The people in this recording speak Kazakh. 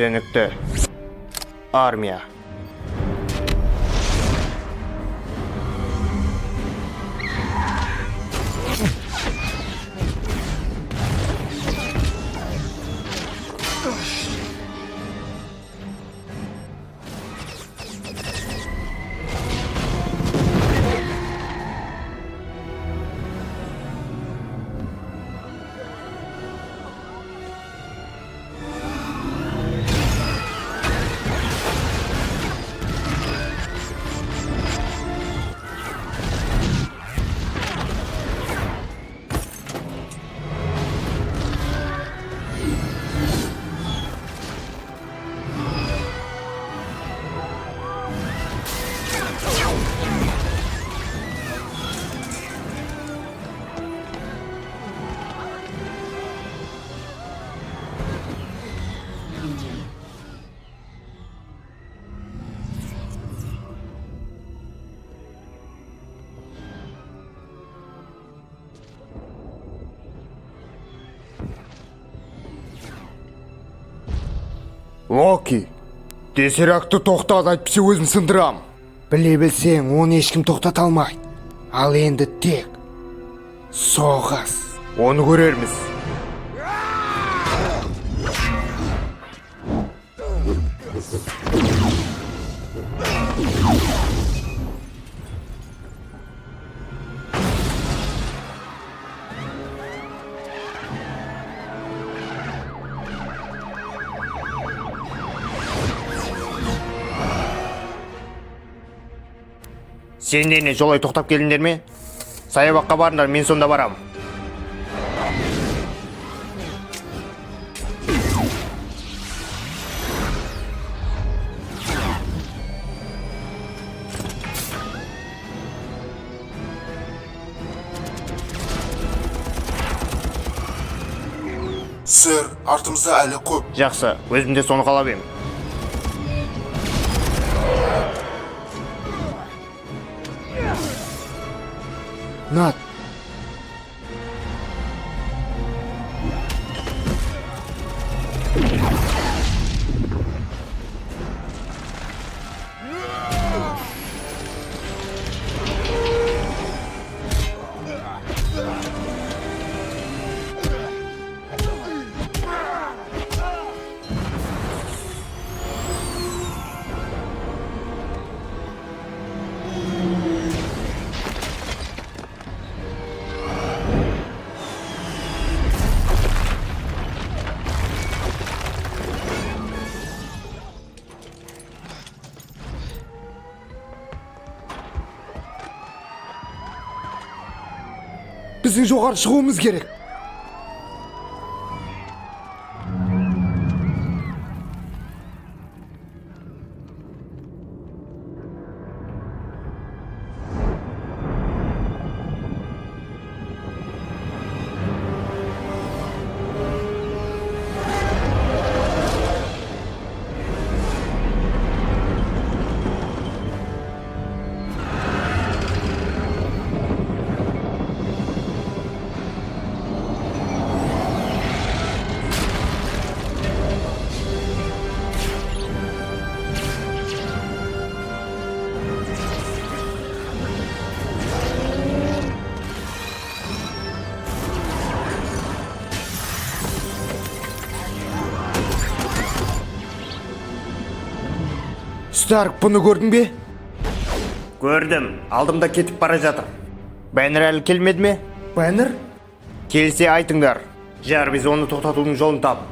Түсінікті. Армия. Локи, Тессерактты тоқтат, әйтпесе өзім сындырам. Біле білсең, оны ешкім тоқтата алмайды. Ал енді тек соғыс. Оны көрерміз. Сендер не жолай тоқтап келдіңдер ме? Саябаққа барыңдар, мен сонда барам. Сэр, артымызда әлі көп. Жақсы, өзім де соны қалап ем. Нат, біздің жоғары шығуымыз керек. Старк, бұны көрдің бе? Көрдім, алдымда кетіп бара жатыр. Бәнір әлі келмеді ме? Бәнір? Келсе айтыңдар. Жарвиз оны тоқтатудың жолын тап.